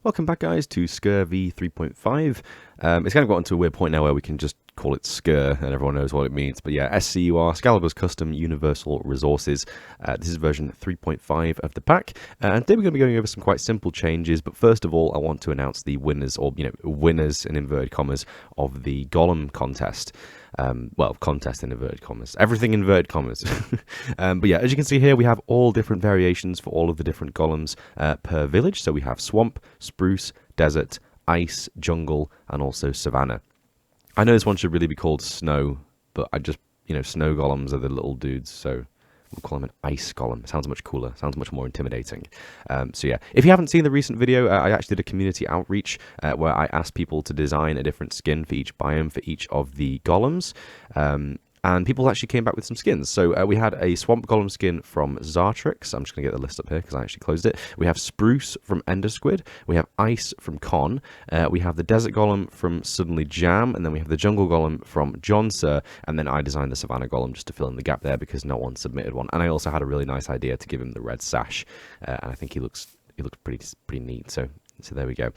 Welcome back, guys, to SCUR v3.5. It's kind of gotten to a weird point now where we can just call it SCUR and everyone knows what it means. But yeah, SCUR, Skaliber's Custom Universal Resources. This is version 3.5 of the pack. And today we're going to be going over some quite simple changes. But first of all, I want to announce the winners, or winners in inverted commas, of the Golem contest. Well, contest in inverted commas. Everything in inverted commas. But yeah, as you can see here, we have all different variations for all of the different golems per village. So we have swamp, spruce, desert, ice, jungle, and also savanna. I know this one should really be called snow, but I just, snow golems are the little dudes, so we'll call him an ice golem. It sounds much cooler, sounds much more intimidating. So yeah, if you haven't seen the recent video, I actually did a community outreach where I asked people to design a different skin for each biome for each of the golems. And people actually came back with some skins. So we had a Swamp Golem skin from Zartrix. I'm just going to get the list up here because I actually closed it. We have Spruce from Ender Squid. We have Ice from Con. We have the Desert Golem from Suddenly Jam. And then we have the Jungle Golem from John Sir. And then I designed the Savannah Golem just to fill in the gap there because no one submitted one. And I also had a really nice idea to give him the red sash. And I think he looks pretty neat. So there we go.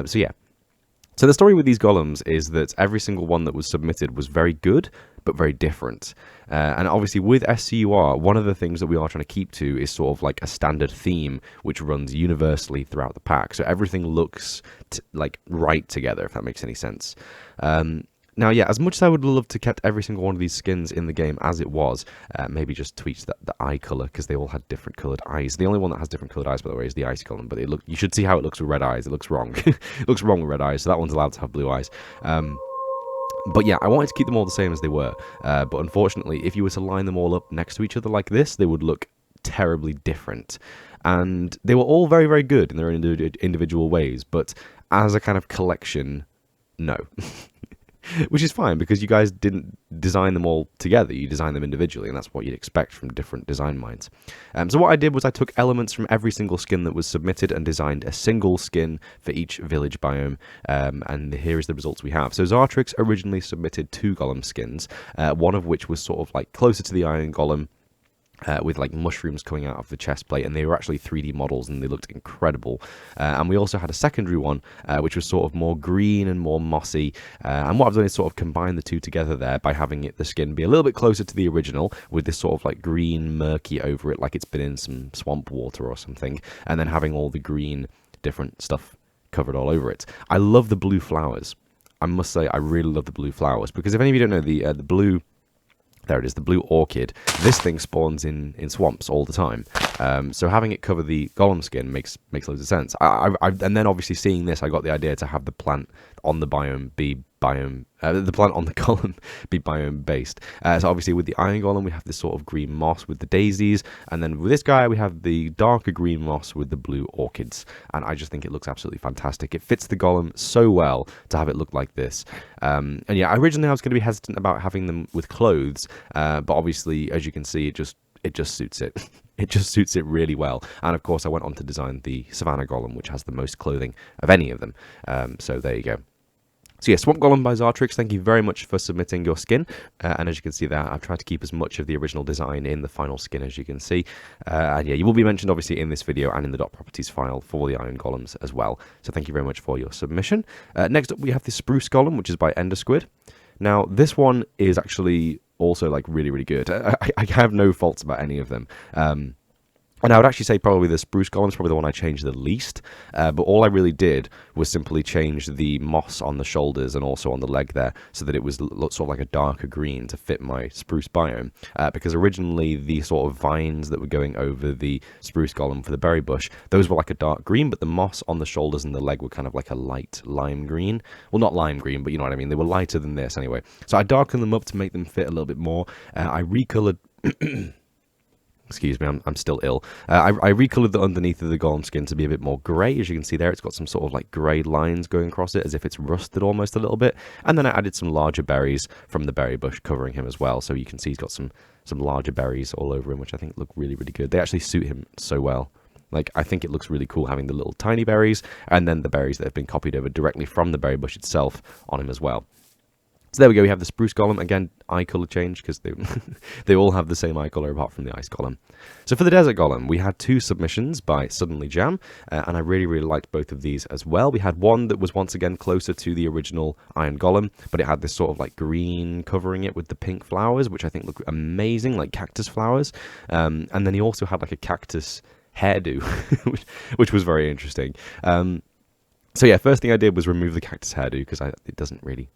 So yeah. So the story with these golems is that every single one that was submitted was very good, but very different. And obviously with SCUR, one of the things that we are trying to keep to is sort of like a standard theme which runs universally throughout the pack. So everything looks like right together, if that makes any sense. Now, yeah, as much as I would love to kept every single one of these skins in the game as it was, maybe just tweak the eye color because they all had different colored eyes. The only one that has different colored eyes, by the way, is the ice golem. But you should see how it looks with red eyes. It looks wrong. It looks wrong with red eyes. So that one's allowed to have blue eyes. But yeah, I wanted to keep them all the same as they were. But unfortunately, if you were to line them all up next to each other like this, they would look terribly different. And they were all very, very good in their individual ways. But as a kind of collection, no. Which is fine, because you guys didn't design them all together, you designed them individually, and that's what you'd expect from different design minds. So what I did was I took elements from every single skin that was submitted and designed a single skin for each village biome, and here is the results we have. So Zartrix originally submitted 2 golem skins, one of which was sort of like closer to the iron golem, with like mushrooms coming out of the chest plate, and they were actually 3D models and they looked incredible. And we also had a secondary one which was sort of more green and more mossy, and what I've done is sort of combine the two together there by having the skin be a little bit closer to the original with this sort of like green murky over it, like it's been in some swamp water or something, and then having all the green different stuff covered all over it. I love the blue flowers. I must say I really love the blue flowers, because if any of you don't know, the blue, there it is, the blue orchid. This thing spawns in swamps all the time. So having it cover the golem skin makes loads of sense. And then obviously seeing this, I got the idea to have the plant on the biome be the plant on the golem be biome based. So obviously with the iron golem, we have this sort of green moss with the daisies, and then with this guy, we have the darker green moss with the blue orchids. And I just think it looks absolutely fantastic. It fits the golem so well to have it look like this. And yeah, originally I was going to be hesitant about having them with clothes, but obviously, as you can see, it just suits it. It just suits it really well. And of course, I went on to design the Savannah Golem, which has the most clothing of any of them. So there you go. So yeah, Swamp Golem by Zartrix, thank you very much for submitting your skin. And as you can see there, I've tried to keep as much of the original design in the final skin as you can see. And yeah, you will be mentioned obviously in this video and in the .properties file for the Iron Golems as well. So thank you very much for your submission. Next up, we have the Spruce Golem, which is by Ender Squid. Now, this one is actually also like really, really good. I have no faults about any of them. And I would actually say probably the Spruce Golem is probably the one I changed the least. But all I really did was simply change the moss on the shoulders and also on the leg there, so that it was sort of like a darker green to fit my Spruce biome. Because originally the sort of vines that were going over the Spruce Golem for the berry bush, those were like a dark green, but the moss on the shoulders and the leg were kind of like a light lime green. Well, not lime green, but you know what I mean. They were lighter than this anyway. So I darkened them up to make them fit a little bit more. I recolored... Excuse me, I'm still ill. I recolored the underneath of the golem skin to be a bit more grey. As you can see there, it's got some sort of like grey lines going across it, as if it's rusted almost a little bit. And then I added some larger berries from the berry bush covering him as well. So you can see he's got some larger berries all over him, which I think look really, really good. They actually suit him so well. Like, I think it looks really cool having the little tiny berries, and then the berries that have been copied over directly from the berry bush itself on him as well. So there we go, we have the spruce golem. Again, eye color change because they, they all have the same eye color apart from the ice golem. So for the desert golem, we had 2 submissions by Suddenly Jam, and I really, really liked both of these as well. We had one that was once again closer to the original iron golem, but it had this sort of like green covering it with the pink flowers, which I think look amazing, like cactus flowers. And then he also had like a cactus hairdo, which was very interesting. So yeah, first thing I did was remove the cactus hairdo because it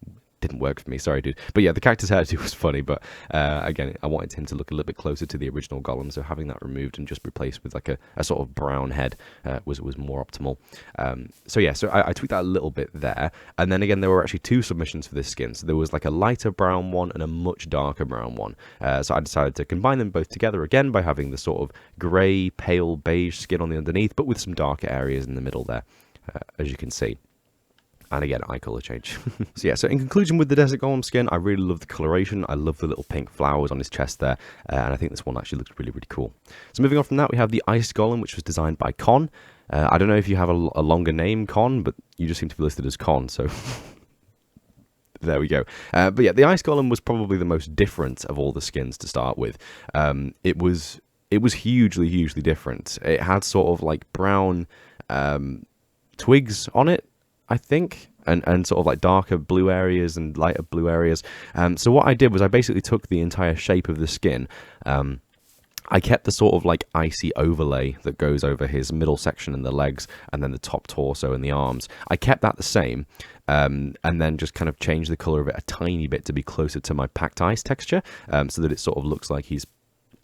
didn't work for me. Sorry, dude. But yeah, the cactus hairdo was funny, but again, I wanted him to look a little bit closer to the original golem, so having that removed and just replaced with like a sort of brown head was more optimal. So yeah, so I tweaked that a little bit there, and then again, there were actually 2 submissions for this skin. So there was like a lighter brown one and a much darker brown one. So I decided to combine them both together again by having the sort of grey, pale beige skin on the underneath, but with some darker areas in the middle there, as you can see. And again, eye color change. So yeah, so in conclusion with the Desert Golem skin, I really love the coloration. I love the little pink flowers on his chest there. And I think this one actually looks really, really cool. So moving on from that, we have the Ice Golem, which was designed by Con. I don't know if you have a longer name, Con, but you just seem to be listed as Con, so there we go. But yeah, the Ice Golem was probably the most different of all the skins to start with. It was hugely, hugely different. It had sort of like brown twigs on it, I think, and sort of like darker blue areas and lighter blue areas. So what I did was I basically took the entire shape of the skin. I kept the sort of like icy overlay that goes over his middle section and the legs, and then the top torso and the arms. I kept that the same, and then just kind of changed the color of it a tiny bit to be closer to my packed ice texture, so that it sort of looks like he's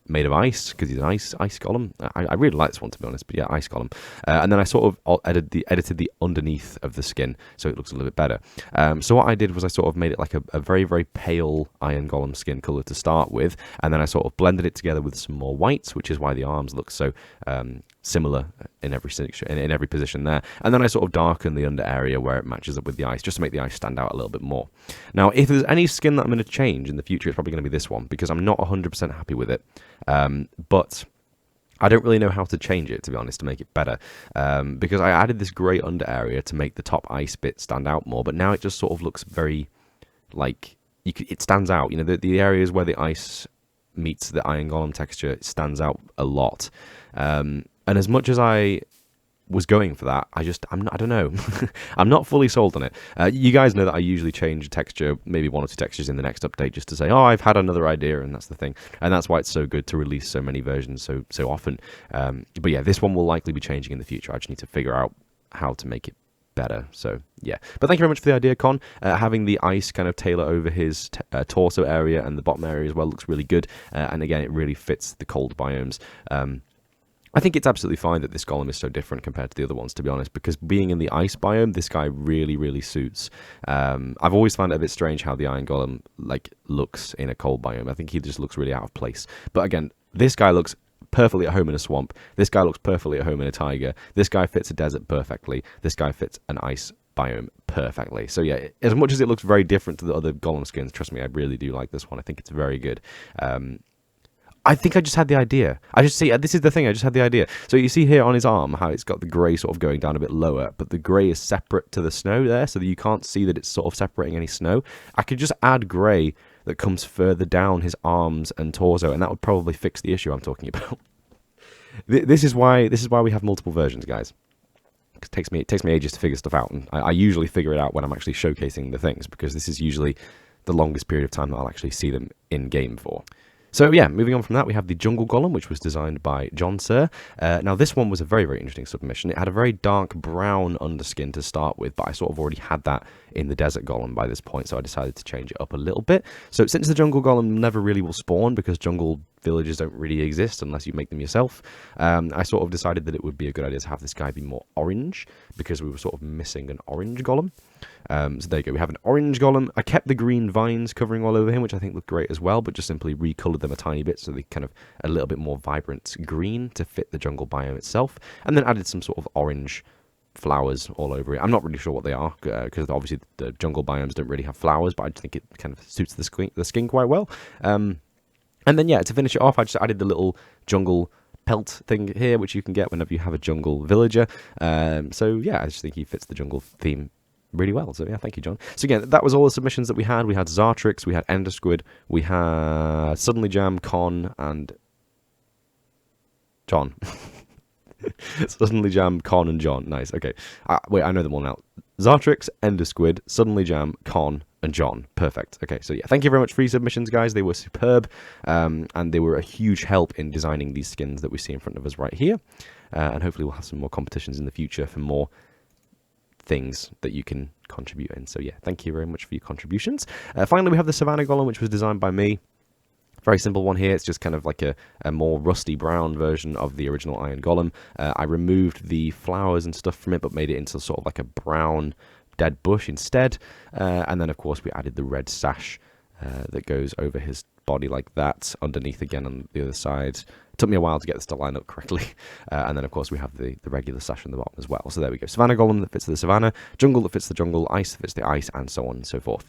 made of ice, because he's an ice golem. I really like this one, to be honest, but yeah, ice golem. And then I sort of edited the underneath of the skin so it looks a little bit better. So what I did was I sort of made it like a very, very pale iron golem skin color to start with, and then I sort of blended it together with some more whites, which is why the arms look so similar in every position there. And then I sort of darken the under area where it matches up with the ice, just to make the ice stand out a little bit more. Now, if there's any skin that I'm going to change in the future, it's probably going to be this one, because I'm not 100% happy with it. But I don't really know how to change it, to be honest, to make it better, because I added this grey under area to make the top ice bit stand out more, but now it just sort of looks very, like, it stands out. You know, the areas where the ice meets the iron golem texture, it stands out a lot. And as much as I was going for that, I don't know. I'm not fully sold on it. You guys know that I usually change texture, maybe 1 or 2 textures in the next update, just to say, oh, I've had another idea, and that's the thing. And that's why it's so good to release so many versions so often. But yeah, this one will likely be changing in the future. I just need to figure out how to make it better. So yeah, but thank you very much for the idea, Con. Having the ice kind of tailor over his torso area and the bottom area as well looks really good. And again, it really fits the cold biomes. I think it's absolutely fine that this golem is so different compared to the other ones, to be honest, because being in the ice biome, this guy really, really suits. I've always found it a bit strange how the iron golem looks in a cold biome. I think he just looks really out of place. But again, this guy looks perfectly at home in a swamp. This guy looks perfectly at home in a taiga. This guy fits a desert perfectly. This guy fits an ice biome perfectly. So yeah, as much as it looks very different to the other golem skins, trust me, I really do like this one. I think it's very good. I think I just had the idea. This is the thing, I just had the idea. So you see here on his arm how it's got the grey sort of going down a bit lower, but the grey is separate to the snow there, so that you can't see that it's sort of separating any snow. I could just add grey that comes further down his arms and torso, and that would probably fix the issue I'm talking about. This is why we have multiple versions, guys. It takes me ages to figure stuff out, and I usually figure it out when I'm actually showcasing the things, because this is usually the longest period of time that I'll actually see them in game for. So yeah, moving on from that, we have the Jungle Golem, which was designed by John SCUR. Now this one was a very, very interesting submission. It had a very dark brown underskin to start with, but I sort of already had that in the Desert Golem by this point, so I decided to change it up a little bit. So since the Jungle Golem never really will spawn, because jungle villages don't really exist unless you make them yourself, I sort of decided that it would be a good idea to have this guy be more orange, because we were sort of missing an orange golem. So there you go, we have an orange golem. I kept the green vines covering all over him, which I think looked great as well, but just simply recolored them a tiny bit so they kind of a little bit more vibrant green to fit the jungle biome itself, and then added some sort of orange flowers all over it. I'm not really sure what they are, because obviously the jungle biomes don't really have flowers, but I think it kind of suits the skin quite well. And then yeah, to finish it off, I just added the little jungle pelt thing here, which you can get whenever you have a jungle villager. So yeah, I just think he fits the jungle theme really well. So yeah, thank you, John. So again, that was all the submissions that we had. We had Zartrix, we had Ender Squid, we had Suddenly Jam, Con, and John. Suddenly Jam, Con, and John. Nice. Okay. Wait, I know them all now. Zartrix, Ender Squid, Suddenly Jam, Con, and John. Perfect. Okay, so yeah, thank you very much for your submissions, guys. They were superb, and they were a huge help in designing these skins that we see in front of us right here. And hopefully we'll have some more competitions in the future for more things that you can contribute in. So yeah, thank you very much for your contributions. Finally, we have the Savannah Golem, which was designed by me. Very simple one here. It's just kind of like a more rusty brown version of the original Iron Golem. I removed the flowers and stuff from it, but made it into sort of like a brown dead bush instead. And then, of course, we added the red sash that goes over his body like that, underneath again on the other side. It took me a while to get this to line up correctly. And then, of course, we have the regular sash on the bottom as well. So there we go. Savannah Golem that fits the Savannah, Jungle that fits the Jungle, Ice that fits the Ice, and so on and so forth.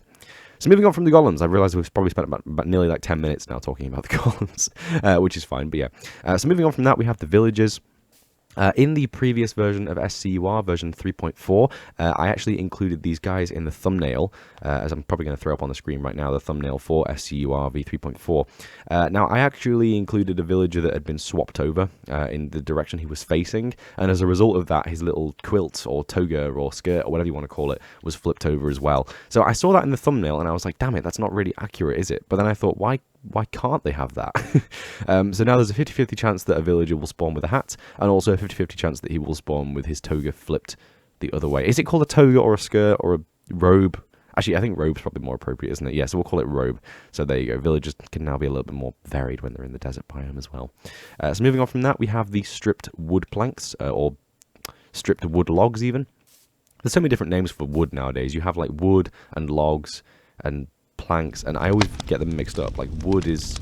So moving on from the Golems, I realise we've probably spent about nearly like 10 minutes now talking about the Golems, which is fine, but yeah. So moving on from that, we have the Villagers. In the previous version of SCUR, version 3.4, I actually included these guys in the thumbnail, as I'm probably going to throw up on the screen right now, the thumbnail for SCUR v3.4. Now, I actually included a villager that had been swapped over in the direction he was facing, and as a result of that, his little quilt or toga or skirt or whatever you want to call it was flipped over as well. So I saw that in the thumbnail, and I was like, damn it, that's not really accurate, is it? But then I thought, why can't they have that? So now there's a 50-50 chance that a villager will spawn with a hat, and also a 50-50 chance that he will spawn with his toga flipped the other way. Is it called a toga or a skirt or a robe? Actually, I think robe's probably more appropriate, isn't it? Yeah, so we'll call it robe. So there you go. Villagers can now be a little bit more varied when they're in the desert biome as well. So moving on from that, we have the stripped wood planks, or stripped wood logs even. There's so many different names for wood nowadays. You have like wood and logs and planks, and I always get them mixed up. Like wood is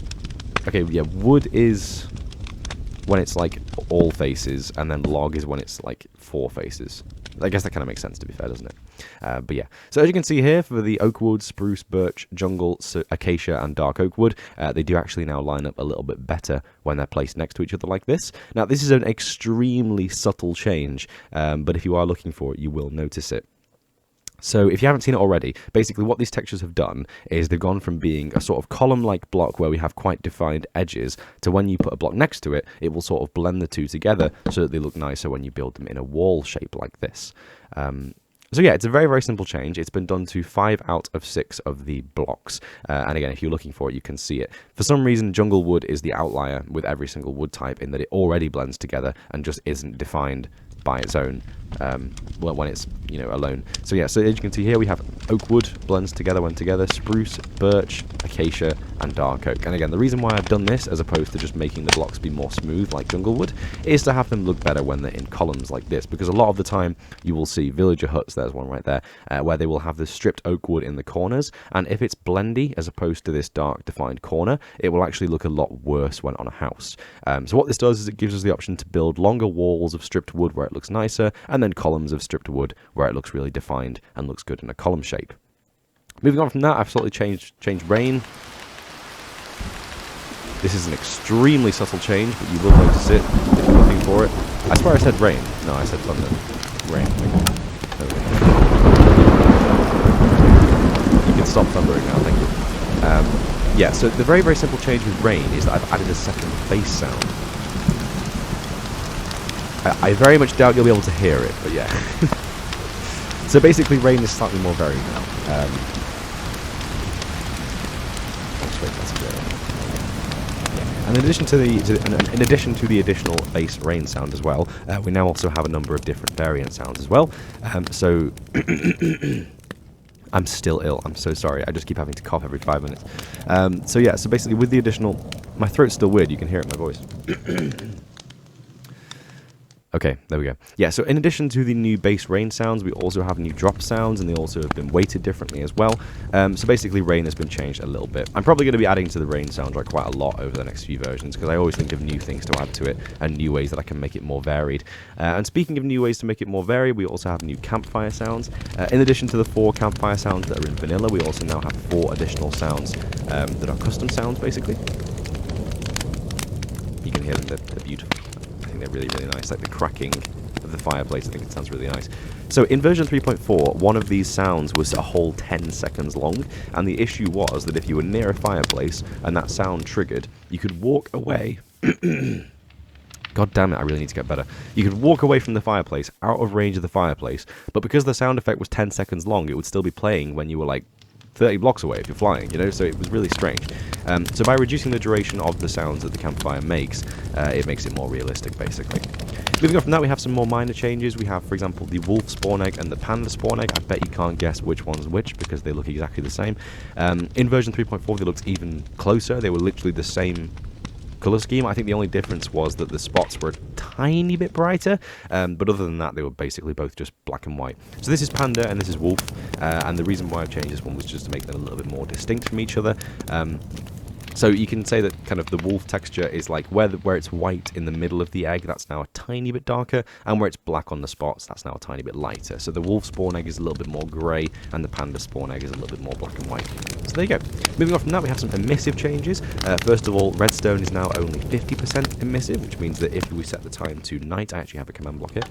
okay, yeah, wood is when it's like all faces, and then log is when it's like 4 faces. I guess that kind of makes sense, to be fair, doesn't it? But yeah, so as you can see here, for the oak wood, spruce, birch, jungle, acacia, and dark oak wood, they do actually now line up a little bit better when they're placed next to each other like this. Now, this is an extremely subtle change, but if you are looking for it, you will notice it. So if you haven't seen it already, basically what these textures have done is they've gone from being a sort of column-like block where we have quite defined edges to when you put a block next to it, it will sort of blend the two together so that they look nicer when you build them in a wall shape like this. So yeah, it's a very, very simple change. It's been done to 5 out of 6 of the blocks. And again, if you're looking for it, you can see it. For some reason, jungle wood is the outlier with every single wood type in that it already blends together and just isn't defined by its own well, when it's, you know, alone. So yeah, so as you can see here, we have oak wood blends together when together, spruce, birch, acacia, and dark oak. And again, the reason why I've done this, as opposed to just making the blocks be more smooth like jungle wood, is to have them look better when they're in columns like this, because a lot of the time you will see villager huts, there's one right there, where they will have the stripped oak wood in the corners, and if it's blendy as opposed to this dark defined corner, it will actually look a lot worse when on a house. So what this does is it gives us the option to build longer walls of stripped wood where it looks nicer, and then columns of stripped wood where it looks really defined and looks good in a column shape. Moving on from that, I've slightly changed rain. This is an extremely subtle change, but you will notice it if you're looking for it. I swear I said rain. No, I said thunder. Rain. You can stop thundering now, thank you. Yeah, so the very, very simple change with rain is that I've added a second bass sound. I very much doubt you'll be able to hear it, but yeah. So basically, rain is slightly more varied now. And in addition to the additional bass rain sound as well, we now also have a number of different variant sounds as well. So I'm still ill. I'm so sorry. I just keep having to cough every 5 minutes. So yeah. So basically, with the additional, my throat's still weird. You can hear it in my voice. Okay, there we go. Yeah, so in addition to the new bass rain sounds, we also have new drop sounds, and they also have been weighted differently as well. So basically, rain has been changed a little bit. I'm probably going to be adding to the rain soundtrack quite a lot over the next few versions, because I always think of new things to add to it, and new ways that I can make it more varied. And speaking of new ways to make it more varied, we also have new campfire sounds. In addition to the 4 campfire sounds that are in vanilla, we also now have 4 additional sounds that are custom sounds, basically. You can hear them, they're beautiful. They're really, really nice, like the cracking of the fireplace. I think it sounds really nice. So in version 3.4, one of these sounds was a whole 10 seconds long, and the issue was that if you were near a fireplace and that sound triggered, you could walk away. God damn it, I really need to get better. You could walk away from the fireplace, out of range of the fireplace, but because the sound effect was 10 seconds long, it would still be playing when you were like 30 blocks away if you're flying, you know, so it was really strange. So by reducing the duration of the sounds that the campfire makes, it makes it more realistic, basically. Moving on from that, we have some more minor changes. We have, for example, the wolf spawn egg and the panda spawn egg. I bet you can't guess which one's which because they look exactly the same. In version 3.4, they looked even closer. They were literally the same color scheme. I think the only difference was that the spots were a tiny bit brighter, but other than that, they were basically both just black and white. So this is panda and this is wolf, and the reason why I've changed this one was just to make them a little bit more distinct from each other. So you can say that kind of the wolf texture is like where it's white in the middle of the egg, that's now a tiny bit darker, and where it's black on the spots, that's now a tiny bit lighter. So the wolf spawn egg is a little bit more grey, and the panda spawn egg is a little bit more black and white. So there you go. Moving on from that, we have some emissive changes. First of all, redstone is now only 50% emissive, which means that if we set the time to night, I actually have a command block here.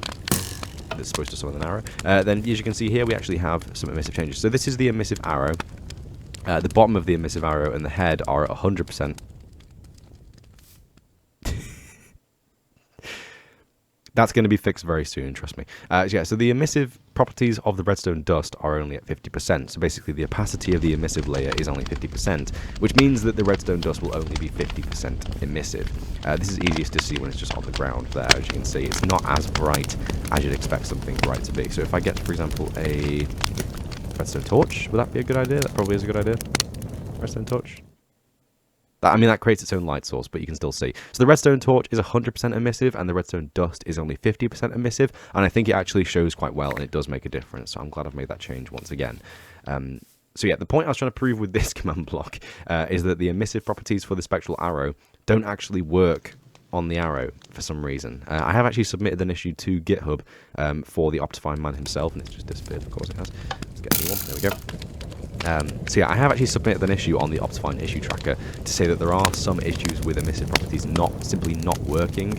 It's supposed to summon an arrow. Then, as you can see here, we actually have some emissive changes. So this is the emissive arrow. The bottom of the emissive arrow and the head are at 100%. That's going to be fixed very soon, trust me. Yeah, so the emissive properties of the redstone dust are only at 50%. So basically the opacity of the emissive layer is only 50%, which means that the redstone dust will only be 50% emissive. This is easiest to see when it's just on the ground there. As you can see, it's not as bright as you'd expect something bright to be. So if I get, for example, a redstone torch, would that be a good idea? That probably is a good idea. Redstone torch. I mean, that creates its own light source, but you can still see. So the redstone torch is 100% emissive, and the redstone dust is only 50% emissive, and I think it actually shows quite well, and it does make a difference, so I'm glad I've made that change once again. So yeah, the point I was trying to prove with this command block is that the emissive properties for the spectral arrow don't actually work on the arrow for some reason. I have actually submitted an issue to GitHub for the Optifine man himself, and it's just disappeared, of course it has. Let's get a new one, there we go. So yeah, I have actually submitted an issue on the Optifine issue tracker to say that there are some issues with emissive properties simply not working.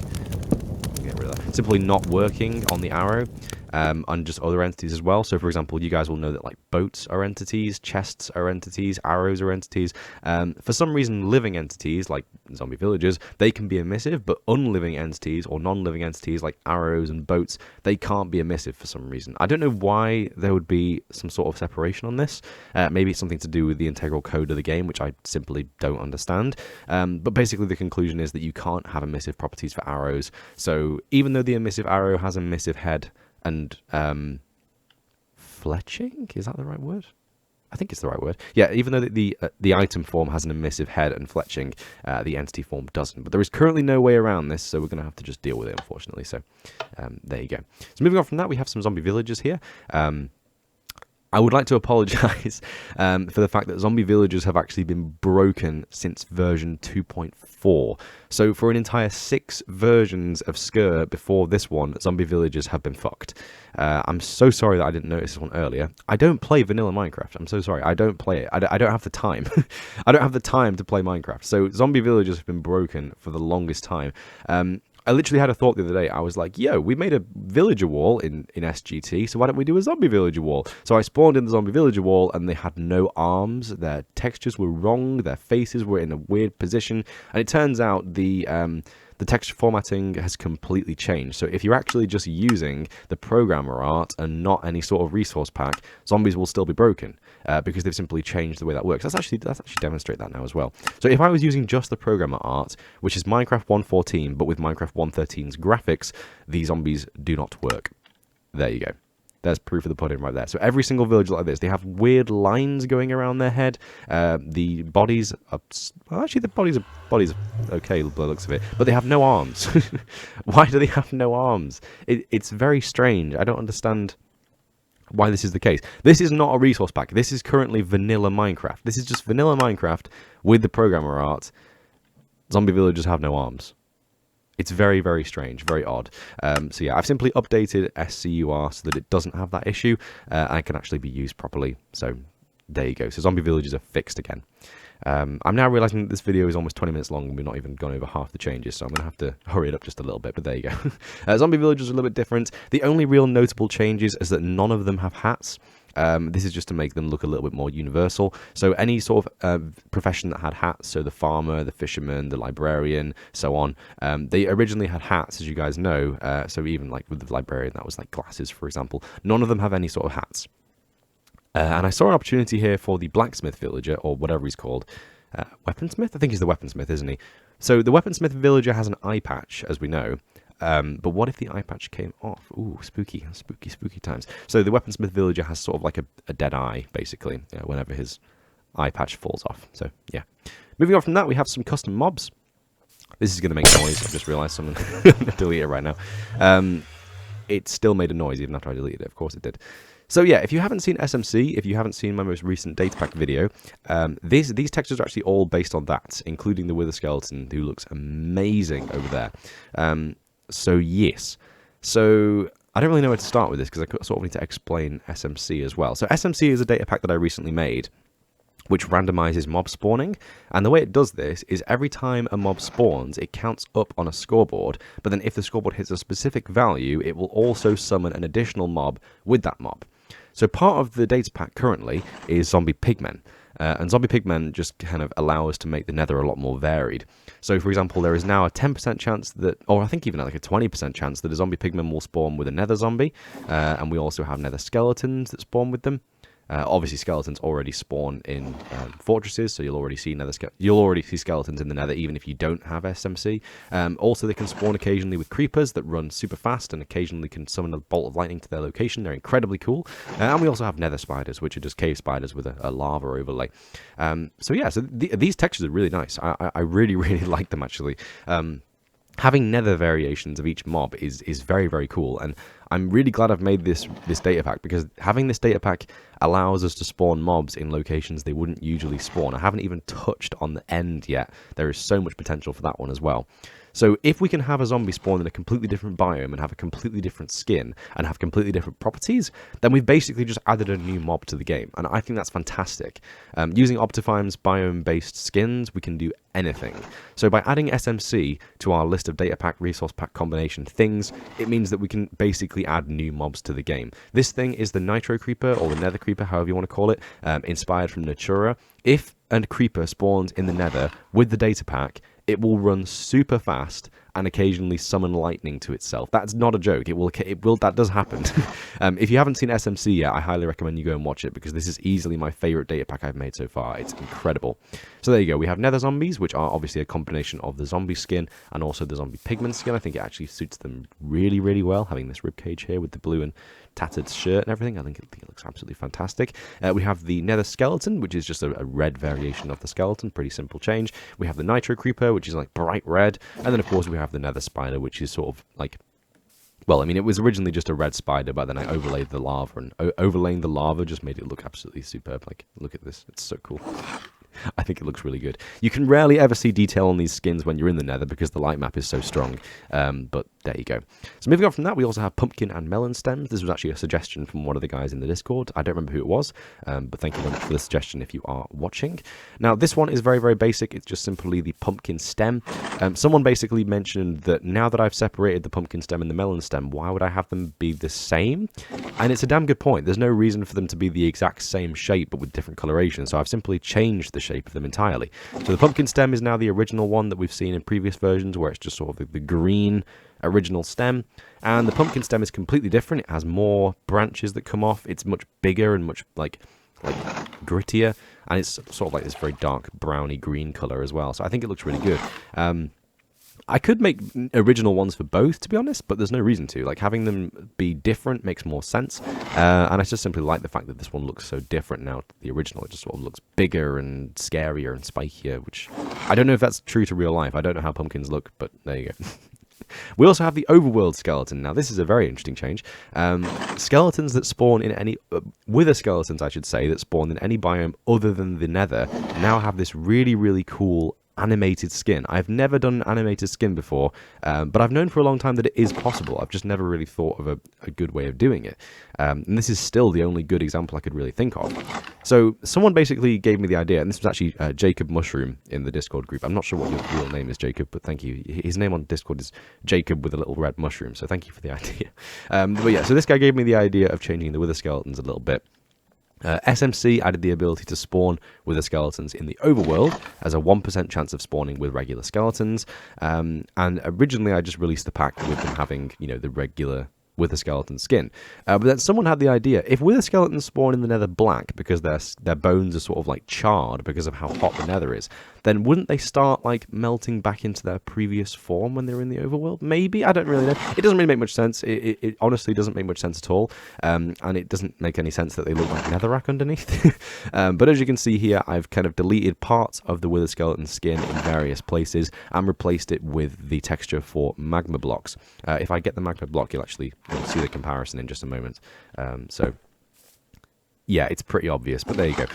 Get rid of that. Simply not working on the arrow. And just other entities as well. So, for example, you guys will know that like boats are entities, chests are entities, arrows are entities. For some reason, living entities like zombie villagers, they can be emissive, but unliving entities or non-living entities like arrows and boats, they can't be emissive for some reason. I don't know why there would be some sort of separation on this. Maybe it's something to do with the integral code of the game, which I simply don't understand. But basically, the conclusion is that you can't have emissive properties for arrows. So, even though the emissive arrow has an emissive head and fletching, is that the right word? I think it's the right word. Yeah, even though the item form has an emissive head and fletching, the entity form doesn't. But there is currently no way around this, so we're going to have to just deal with it, unfortunately. So there you go. So moving on from that, we have some zombie villagers here. I would like to apologise for the fact that zombie villagers have actually been broken since version 2.4. So for an entire 6 versions of SCUR before this one, zombie villagers have been fucked. I'm so sorry that I didn't notice this one earlier. I don't play vanilla Minecraft. I'm so sorry. I don't play it. I don't have the time. I don't have the time to play Minecraft. So zombie villagers have been broken for the longest time. I literally had a thought the other day. I was like, yo, we made a villager wall in SGT, so why don't we do a zombie villager wall? So I spawned in the zombie villager wall, and they had no arms. Their textures were wrong. Their faces were in a weird position. And it turns out the texture formatting has completely changed. So if you're actually just using the programmer art and not any sort of resource pack, zombies will still be broken because they've simply changed the way that works. Let's actually demonstrate that now as well. So if I was using just the programmer art, which is Minecraft 1.14, but with Minecraft 1.13's graphics, these zombies do not work. There you go. There's proof of the pudding right there. So every single village like this, they have weird lines going around their head. The bodies are... Well, actually, the bodies are okay, by the looks of it. But they have no arms. Why do they have no arms? It's very strange. I don't understand why this is the case. This is not a resource pack. This is currently vanilla Minecraft. This is just vanilla Minecraft with the programmer art. Zombie villagers have no arms. It's very, very strange, very odd. So yeah, I've simply updated SCUR so that it doesn't have that issue and can actually be used properly. So there you go. So zombie villagers are fixed again. I'm now realizing that this video is almost 20 minutes long and we've not even gone over half the changes, so I'm going to have to hurry it up just a little bit, but there you go. Zombie villagers are a little bit different. The only real notable changes is that none of them have hats. This is just to make them look a little bit more universal. So any sort of profession that had hats, so the farmer, the fisherman, the librarian, so on, they originally had hats, as you guys know. So even like with the librarian, that was like glasses, for example. None of them have any sort of hats. And I saw an opportunity here for the blacksmith villager, or whatever he's called. Weaponsmith? I think he's the weaponsmith, isn't he? So the weaponsmith villager has an eye patch, as we know. But what if the eye patch came off? Ooh, spooky, spooky, spooky times. So the weaponsmith villager has sort of like a dead eye, basically, whenever his eye patch falls off. So, yeah. Moving on from that, we have some custom mobs. This is going to make noise. I've just realized something. I'm going to delete it right now. It still made a noise even after I deleted it. Of course it did. So yeah, if you haven't seen SMC, if you haven't seen my most recent datapack video, these textures are actually all based on that, including the wither skeleton, who looks amazing over there. So yes. So I don't really know where to start with this, because I sort of need to explain SMC as well. So SMC is a datapack that I recently made, which randomizes mob spawning. And the way it does this is every time a mob spawns, it counts up on a scoreboard, but then if the scoreboard hits a specific value, it will also summon an additional mob with that mob. So part of the data pack currently is zombie pigmen, and zombie pigmen just kind of allow us to make the nether a lot more varied. So for example, there is now a 10% chance that, or I think even like a 20% chance that a zombie pigman will spawn with a nether zombie, and we also have nether skeletons that spawn with them. Obviously, skeletons already spawn in fortresses, so you'll already see skeletons in the nether, even if you don't have SMC. Also, they can spawn occasionally with creepers that run super fast, and occasionally can summon a bolt of lightning to their location. They're incredibly cool. And we also have nether spiders, which are just cave spiders with a lava overlay. So yeah, so these textures are really nice. I really, really like them, actually. Having nether variations of each mob is very, very cool, and I'm really glad I've made this data pack, because having this data pack allows us to spawn mobs in locations they wouldn't usually spawn. I haven't even touched on the end yet. There is so much potential for that one as well. So if we can have a zombie spawn in a completely different biome and have a completely different skin and have completely different properties, then we've basically just added a new mob to the game, and I think that's fantastic. Using Optifime's biome-based skins, we can do anything. So by adding SMC to our list of data pack, resource pack combination things, it means that we can basically add new mobs to the game. This thing is the Nitro Creeper, or the Nether Creeper, however you want to call it, inspired from Natura. If a creeper spawns in the Nether with the data pack, it will run super fast and occasionally summon lightning to itself. That's not a joke. It will. That does happen. If you haven't seen SMC yet, I highly recommend you go and watch it, because this is easily my favorite data pack I've made so far. It's incredible. So there you go. We have nether zombies, which are obviously a combination of the zombie skin and also the zombie pigman skin. I think it actually suits them really, really well, having this ribcage here with the blue and tattered shirt and everything. I think it looks absolutely fantastic. We have the nether skeleton, which is just a red variation of the skeleton. Pretty simple change. We have the nitro creeper, which is like bright red, and then of course we have the nether spider, which is sort of like, well, I mean, it was originally just a red spider, but then I overlaid the lava, and overlaying the lava just made it look absolutely superb. Like, look at this. It's so cool. I think it looks really good. You can rarely ever see detail on these skins when you're in the nether, because the light map is so strong, but there you go. So moving on from that, we also have pumpkin and melon stems. This was actually a suggestion from one of the guys in the Discord. I don't remember who it was, but thank you very much for the suggestion if you are watching. Now, this one is very, very basic. It's just simply the pumpkin stem. Someone basically mentioned that now that I've separated the pumpkin stem and the melon stem, why would I have them be the same? And it's a damn good point. There's no reason for them to be the exact same shape, but with different coloration. So I've simply changed the shape of them entirely. So the pumpkin stem is now the original one that we've seen in previous versions, where it's just sort of the green original stem, and the pumpkin stem is completely different. It has more branches that come off. It's much bigger and much like grittier, and it's sort of like this very dark browny green color as well. So I think it looks really good. I could make original ones for both, to be honest, but there's no reason to. Like, having them be different makes more sense, and I just simply like the fact that this one looks so different now to the original. It just sort of looks bigger and scarier and spikier, which I don't know if that's true to real life. I don't know how pumpkins look, but there you go. We also have the Overworld Skeleton. Now, this is a very interesting change. Skeletons that spawn in any... wither skeletons, I should say, that spawn in any biome other than the Nether now have this really, really cool animated skin. I've never done an animated skin before, but I've known for a long time that it is possible. I've just never really thought of a good way of doing it. And this is still the only good example I could really think of. So someone basically gave me the idea, and this was actually Jacob Mushroom in the Discord group. I'm not sure what your real name is, Jacob, but thank you. His name on Discord is Jacob with a little red mushroom, so thank you for the idea. But yeah, so this guy gave me the idea of changing the wither skeletons a little bit. SMC added the ability to spawn wither skeletons in the overworld as a 1% chance of spawning with regular skeletons. And originally I just released the pack with them having, you know, the regular wither skeleton skin. But then someone had the idea, if wither skeletons spawn in the nether black because their bones are sort of like charred because of how hot the nether is, then wouldn't they start like melting back into their previous form when they're in the overworld? Maybe, I don't really know. It doesn't really make much sense. It honestly doesn't make much sense at all. And it doesn't make any sense that they look like netherrack underneath. But as you can see here, I've kind of deleted parts of the wither skeleton skin in various places and replaced it with the texture for magma blocks. If I get the magma block, you'll see the comparison in just a moment. So yeah, it's pretty obvious, but there you go.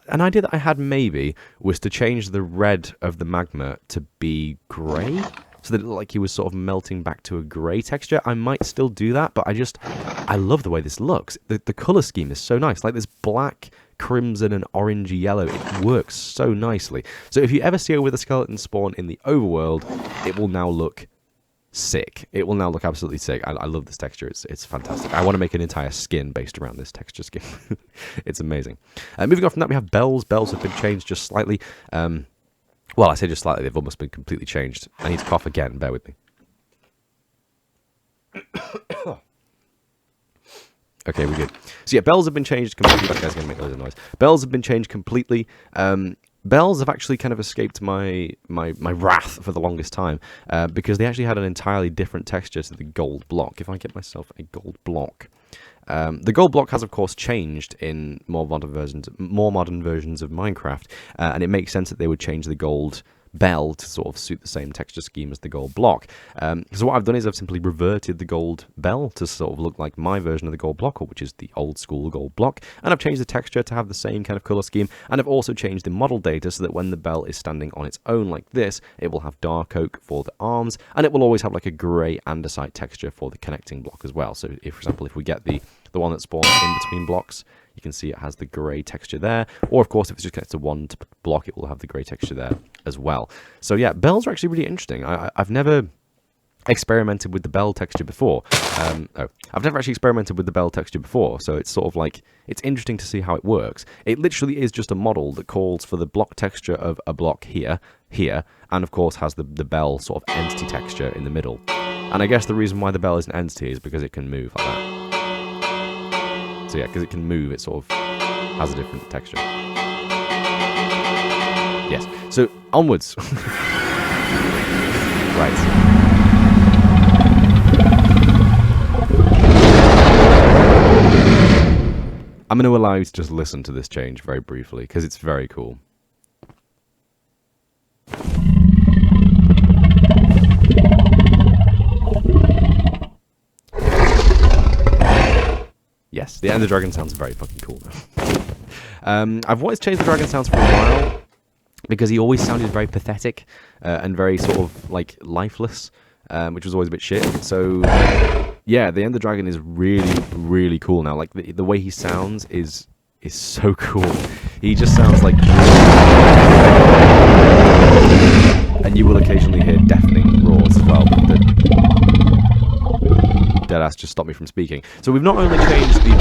An idea that I had maybe was to change the red of the magma to be grey, so that it looked like he was sort of melting back to a grey texture. I might still do that, but I love the way this looks. The colour scheme is so nice, like this black, crimson and orange yellow. It works so nicely. So if you ever see a wither skeleton spawn in the overworld, it will now look sick. It will now look absolutely sick. I love this texture. It's fantastic. I want to make an entire skin based around this texture scheme. It's amazing. Moving on from that, we have bells. Bells have been changed just slightly. Well, I say just slightly. They've almost been completely changed. I need to cough again. Bear with me. Okay, we're good. So yeah, bells have been changed completely. That guy's going to make loads of noise. Bells have been changed completely. Bells have actually kind of escaped my wrath for the longest time, because they actually had an entirely different texture to the gold block. If I get myself a gold block. The gold block has, of course, changed in more modern versions of Minecraft, and it makes sense that they would change the gold bell to sort of suit the same texture scheme as the gold block. So what I've done is I've simply reverted the gold bell to sort of look like my version of the gold block, which is the old school gold block, and I've changed the texture to have the same kind of color scheme, and I've also changed the model data so that when the bell is standing on its own like this, it will have dark oak for the arms, and it will always have like a grey andesite texture for the connecting block as well. So if, for example, if we get the one that spawns in between blocks, you can see it has the grey texture there. Or, of course, if it's just connected to one block, it will have the grey texture there as well. So, yeah, bells are actually really interesting. I've never experimented with the bell texture before. I've never actually experimented with the bell texture before, so it's sort of like, it's interesting to see how it works. It literally is just a model that calls for the block texture of a block here, and, of course, has the bell sort of entity texture in the middle. And I guess the reason why the bell is an entity is because it can move like that. So yeah, because it can move, it sort of has a different texture. Yes. So onwards. Right. I'm going to allow you to just listen to this change very briefly, because it's very cool. Yes, the Ender Dragon sounds very fucking cool now. I've wanted to change the dragon sounds for a while, because he always sounded very pathetic and very sort of like lifeless, which was always a bit shit. So yeah, the Ender Dragon is really, really cool now. Like the way he sounds is so cool. He just sounds like, and you will occasionally hear deafening roars as well. Deadass just stopped me from speaking. So we've not only changed the...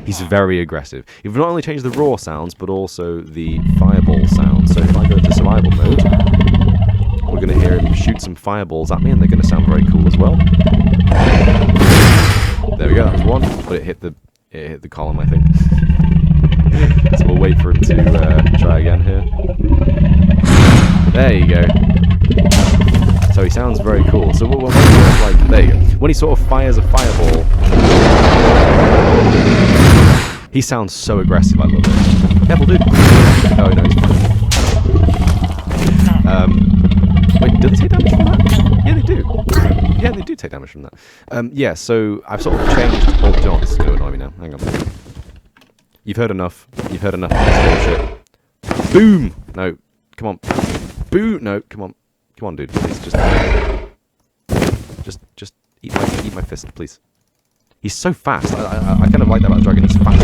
He's very aggressive. We've not only changed the raw sounds, but also the fireball sounds. So if I go to survival mode, we're going to hear him shoot some fireballs at me, and they're going to sound very cool as well. There we go, that was one, but it hit the column, I think. So we'll wait for him to try again here. There you go. So he sounds very cool. So when he sort of like, there you go. When he sort of fires a fireball, he sounds so aggressive. I love it. Careful, dude. Oh no, he's fine. Wait, do they take damage from that? Yeah, they do. Yeah, they do take damage from that. Yeah, so I've sort of changed. Oh, John, this is going to annoy me now. Hang on. You've heard enough. You've heard enough of this bullshit. Boom! No, come on. Boom! No, come on. Come on, dude. Please, just eat my fist, please. He's so fast. I kind of like that about the dragon. He's fast.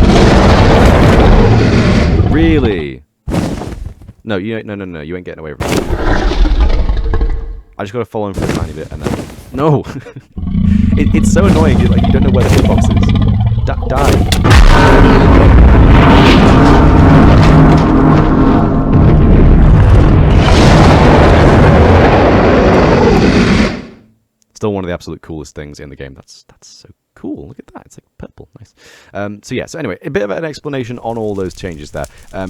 Really? No, you ain't, no. You ain't getting away from me. I just gotta follow him for a tiny bit and then... No! It's so annoying. You don't know where the hitbox is. Die. Still one of the absolute coolest things in the game. That's so cool. Look at that. It's like purple. Nice. So anyway, a bit of an explanation on all those changes there.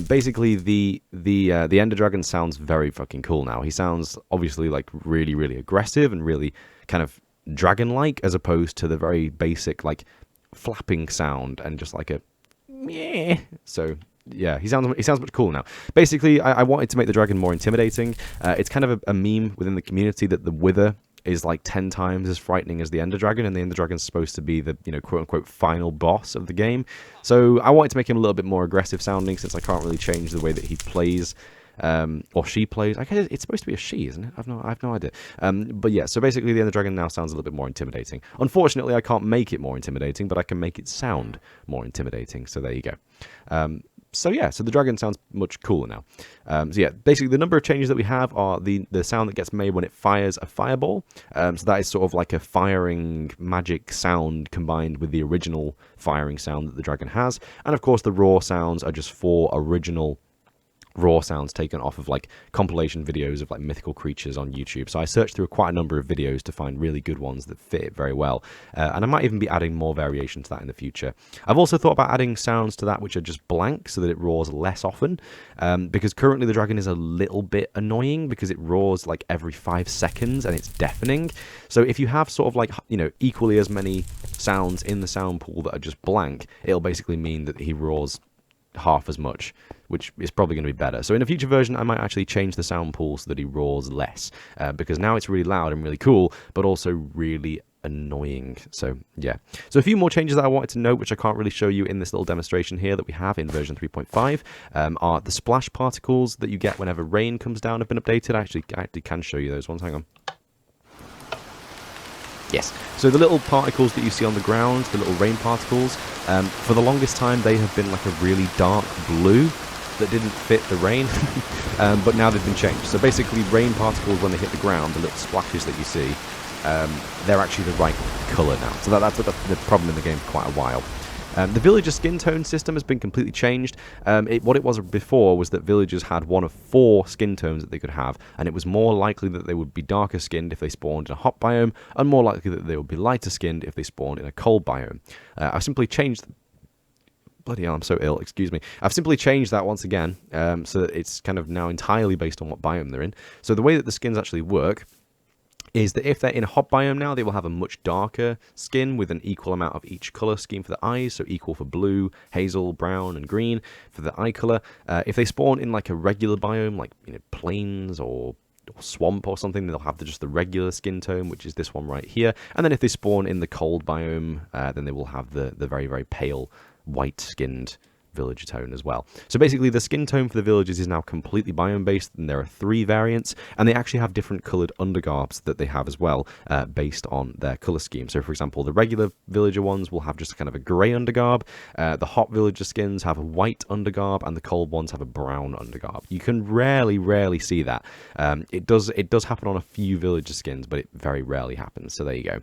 Basically, the Ender Dragon sounds very fucking cool now. He sounds obviously like really, really aggressive and really kind of dragon-like, as opposed to the very basic like flapping sound and just like a meh. So yeah, he sounds much cooler now. Basically, I wanted to make the dragon more intimidating. It's kind of a meme within the community that the Wither is like 10 times as frightening as the Ender Dragon, and the Ender Dragon's supposed to be the, you know, quote-unquote final boss of the game. So I wanted to make him a little bit more aggressive sounding, since I can't really change the way that he plays, or she plays. I guess it's supposed to be a she, isn't it? I've no idea. But yeah, so basically the Ender Dragon now sounds a little bit more intimidating. Unfortunately, I can't make it more intimidating, but I can make it sound more intimidating, so there you go. So yeah, so the dragon sounds much cooler now. So yeah, basically the number of changes that we have are the sound that gets made when it fires a fireball. So that is sort of like a firing magic sound combined with the original firing sound that the dragon has. And of course the raw sounds are just 4 original raw sounds taken off of like compilation videos of like mythical creatures on YouTube. So I searched through quite a number of videos to find really good ones that fit it very well, and I might even be adding more variation to that in the future. I've also thought about adding sounds to that which are just blank, so that it roars less often, because currently the dragon is a little bit annoying because it roars like every 5 seconds and it's deafening. So if you have sort of like, you know, equally as many sounds in the sound pool that are just blank, it'll basically mean that he roars half as much, which is probably going to be better. So in a future version, I might actually change the sound pool so that he roars less, because now it's really loud and really cool, but also really annoying. So yeah, so a few more changes that I wanted to note, which I can't really show you in this little demonstration here that we have in version 3.5, are the splash particles that you get whenever rain comes down have been updated. I actually can show you those ones. Hang on. Yes, so the little particles that you see on the ground, the little rain particles, for the longest time they have been like a really dark blue that didn't fit the rain, but now they've been changed. So basically rain particles, when they hit the ground, the little splashes that you see, they're actually the right colour now. So that's the problem in the game for quite a while. The villager skin tone system has been completely changed. What it was before was that villagers had one of 4 skin tones that they could have, and it was more likely that they would be darker skinned if they spawned in a hot biome, and more likely that they would be lighter skinned if they spawned in a cold biome. I've simply changed... Bloody hell, I'm so ill, excuse me. I've simply changed that once again, so that it's kind of now entirely based on what biome they're in. So the way that the skins actually work is that if they're in a hot biome now, they will have a much darker skin with an equal amount of each colour scheme for the eyes, so equal for blue, hazel, brown, and green for the eye colour. If they spawn in like a regular biome, like, you know, plains or swamp or something, they'll have just the regular skin tone, which is this one right here. And then if they spawn in the cold biome, then they will have the very, very pale, white-skinned villager tone as well. So basically the skin tone for the villagers is now completely biome based, and there are 3 variants, and they actually have different coloured undergarbs that they have as well, based on their colour scheme. So for example, the regular villager ones will have just kind of a grey undergarb, the hot villager skins have a white undergarb, and the cold ones have a brown undergarb. You can rarely see that. It does happen on a few villager skins, but it very rarely happens, so there you go.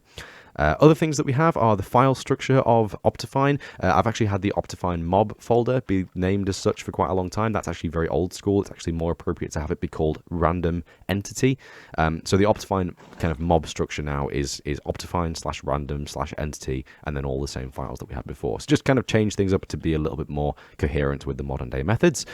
Other things that we have are the file structure of Optifine. I've actually had the Optifine mob folder be named as such for quite a long time. That's actually very old school. It's actually more appropriate to have it be called random entity. So the Optifine kind of mob structure now is Optifine/random/entity, and then all the same files that we had before. So just kind of change things up to be a little bit more coherent with the modern day methods.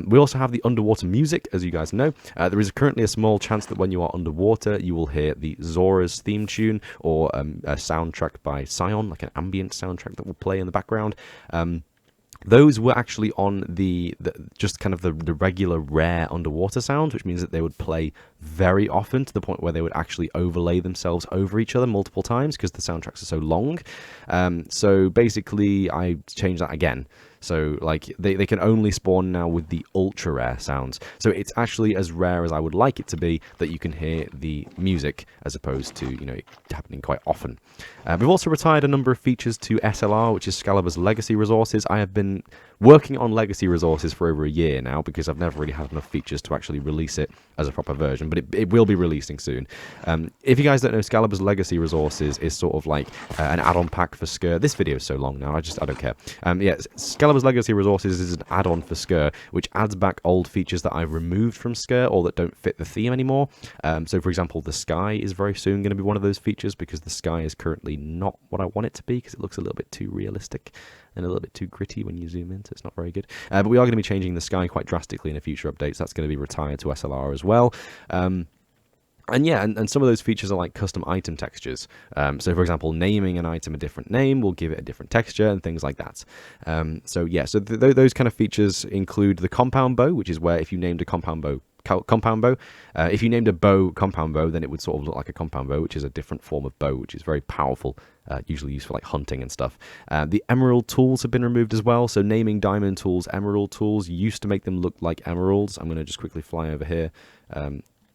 We also have the underwater music, as you guys know. There is currently a small chance that when you are underwater, you will hear the Zora's theme tune, or a soundtrack by Scion, like an ambient soundtrack that will play in the background. Those were actually on the just kind of the regular rare underwater sounds, which means that they would play very often, to the point where they would actually overlay themselves over each other multiple times because the soundtracks are so long. So basically I changed that again. So like they can only spawn now with the ultra rare sounds. So it's actually as rare as I would like it to be that you can hear the music, as opposed to, you know, happening quite often. We've also retired a number of features to SLR, which is Skaliber's legacy resources. I have been working on legacy resources for over a year now because I've never really had enough features to actually release it as a proper version, but it will be releasing soon. If you guys don't know, Skaliber's legacy resources is sort of like an add-on pack for SCUR. This video is so long now, I don't care. Yeah, Skaliber's legacy resources is an add-on for SCUR, which adds back old features that I've removed from SCUR or that don't fit the theme anymore. So for example, the sky is very soon going to be one of those features, because the sky is currently not what I want it to be, because it looks a little bit too realistic and a little bit too gritty when you zoom in, so it's not very good. But we are going to be changing the sky quite drastically in a future update, so that's going to be retired to SLR as well. And yeah, and some of those features are like custom item textures. So for example, naming an item a different name will give it a different texture and things like that. So yeah, so those kind of features include the compound bow, which is where if you named a compound bow, if you named a bow compound bow, then it would sort of look like a compound bow, which is a different form of bow, which is very powerful, usually used for like hunting and stuff. The emerald tools have been removed as well, so naming diamond tools emerald tools used to make them look like emeralds. I'm going to just quickly fly over here,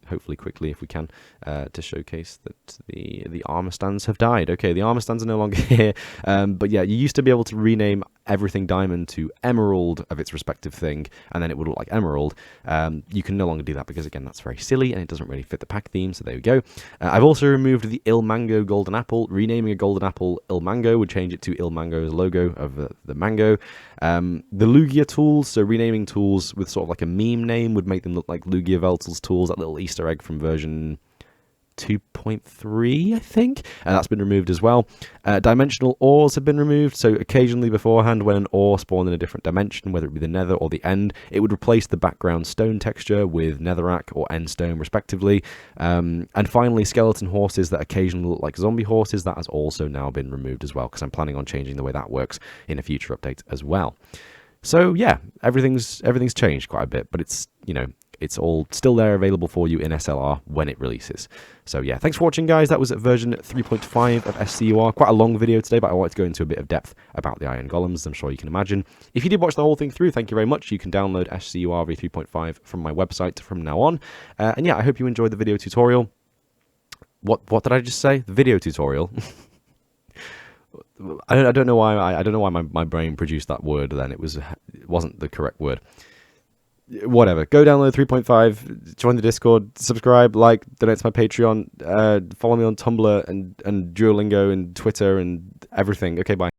hopefully quickly if we can, to showcase that the armor stands have died. Okay, the armor stands are no longer here, but yeah, you used to be able to rename everything diamond to emerald of its respective thing, and then it would look like emerald. You can no longer do that because, again, that's very silly and it doesn't really fit the pack theme, so there we go. I've also removed the Il Mango golden apple. Renaming a golden apple Il Mango would change it to Il Mango's logo of the mango. The Lugia tools, so renaming tools with sort of like a meme name would make them look like Lugia Veltal's tools, that little Easter egg from version 2.3, I think, and that's been removed as well. Dimensional ores have been removed, so occasionally beforehand when an ore spawned in a different dimension, whether it be the nether or the end, it would replace the background stone texture with netherrack or end stone respectively. And finally, skeleton horses that occasionally look like zombie horses, that has also now been removed as well, because I'm planning on changing the way that works in a future update as well. So yeah, everything's changed quite a bit, but it's, you know, it's all still there available for you in SLR when it releases. So yeah, thanks for watching, guys. That was version 3.5 of SCUR. Quite a long video today, but I wanted to go into a bit of depth about the Iron Golems, I'm sure you can imagine. If you did watch the whole thing through, thank you very much. You can download SCUR v3.5 from my website from now on. And yeah, I hope you enjoyed the video tutorial. What did I just say? The video tutorial. I don't know why my brain produced that word then. It wasn't the correct word. Whatever. Go download 3.5, join the Discord, subscribe, like, donate to my Patreon, follow me on Tumblr and Duolingo and Twitter and everything. Okay, bye.